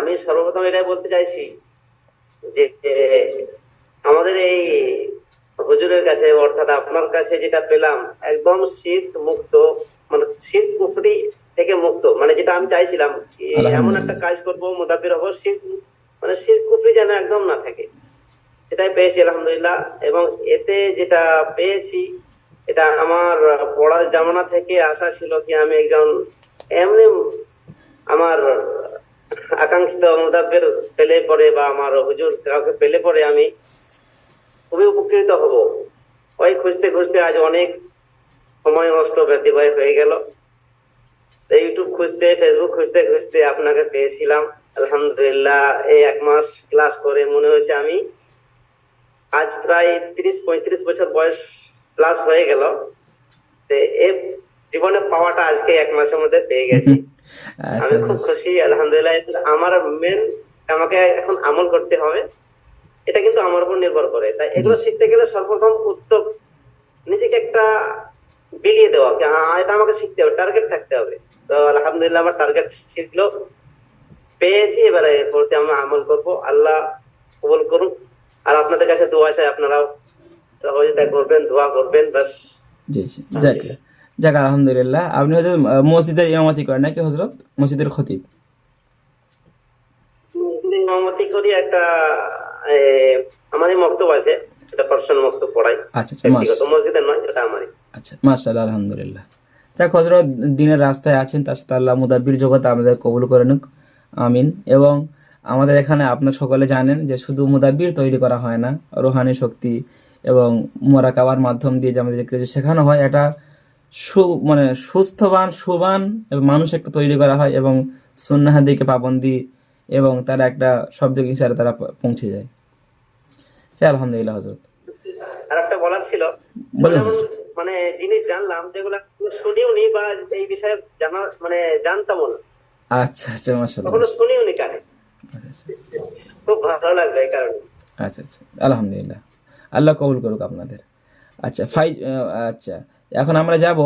আমি সর্বপ্রথম এটাই বলতে চাইছি যে আমাদের এই হুজুরের কাছে অর্থাৎ আপনার কাছে যেটা পেলাম একদম শিরক মুক্ত, মানে শিরক কুফরি থেকে মুক্ত, মানে যেটা আমি চাইছিলাম এমন একটা আলহামদুলিল্লাহ। কাজ করব মুদাব্বির হবো শিরক, মানে শিরক কুফরি যেন একদম না থাকে, সেটাই পেয়েছি আলহামদুলিল্লাহ। এবং এতে যেটা পেয়েছি এটা আমার পড়ার জামানা থেকে আশা ছিল কি আমি একজন এমনি আমার আকাঙ্ক্ষিত মুদাব্বির পেলে পরে বা আমার হুজুর কাউকে পেলে পরে আমি খুবই উপকৃত হব। ওই খুঁজতে খুঁজতে আজ অনেক সময় নষ্ট ব্যতিবাহ হয়ে গেল। ইউটিউব খুঁজতে ফেসবুক খুঁজতে খুঁজতে আপনাকে পেয়েছিলাম আলহামদুলিল্লাহ। এই 1 মাস ক্লাস করে মনে হয়েছে আমি আজ প্রায় 30-35 বছর বয়স প্লাস হয়ে গেল। এই জীবনে পাওয়াটা আজকে 1 মাসের মধ্যে পেয়ে গেছি। আচ্ছা আমি খুব আচ্ছা। খুশি আলহামদুলিল্লাহ। আমার মেন আমাকে এখন আমল করতে হবে, এটা কিন্তু আমার উপর নির্ভর করে। তাই জি এগুলো শিখতে গেলে সর্বপ্রথম উদ্যোগ নিজেকে একটা বিলিয়ে দেওয়া, এটা আমাকে শিখতে হবে, টার্গেট থাকতে হবে। তো আলহামদুলিল্লাহ আমার টার্গেট শিখলো, পেয়েছি। এবারে এরপরতে আমরা আমল করব। আল্লাহ কবুল করুন। আর আপনাদের কাছে দোয়া চাই, আপনারাও সহযোগিতা করবেন, দোয়া করবেন, বাস। জি জি, যাক যাক আলহামদুলিল্লাহ। আপনি হয়তো মসজিদের ইমামতি করেন নাকি হজরত, মসজিদের খতিব? মুসলিম ইমামতি করি একটা, এ, আমারই মক্তব আছে, এটা পার্সোনাল মক্তব পড়াই, আচ্ছা আচ্ছা, ব্যক্তিগত, মসজিদের নয়, এটা আমারই। আচ্ছা মাশাআল্লাহ, আলহামদুলিল্লাহ। যাক হজরত, দিনের রাস্তায় আছেন, তার সাথে আল্লাহ মুদাব্বির জগতে আমাদের কবুল করে নিক, আমিন। এবং আমাদের এখানে আপনার সকলে জানেন যে শুধু মুদাব্বির তৈরি করা হয় না, রুহানি শক্তি এবং মোরাকাবার মাধ্যম দিয়ে যে আমাদেরকে যে শেখানো হয়, এটা মানে সুস্থবান সুবান এবং মানুষ একটা তৈরি করা হয়, এবং সুন্নাহ দিকে পাবন্দি এবং তারা একটা শব্দ ইশারা তারা পৌঁছে যায়। আলহামদুলিল্লাহ হজরত। আর একটা বলার ছিল, এমন বলেন এমন হজরত। মানে জিনিস জানলাম যেগুলো শুনিও নি, বা এই বিষয়ে জানা মানে জানতামও না, আচ্ছা আচ্ছা, মাশাআল্লাহ কখনো মাশাআল্লাহ। শুনিও নি কানে। আচ্ছা খুব ভালো লাগবে এই কারণে। আচ্ছা আচ্ছা, আলহামদুলিল্লাহ। আল্লাহ কবুল করুক আপনাদের। আচ্ছা আচ্ছা, এখন আমরা যাব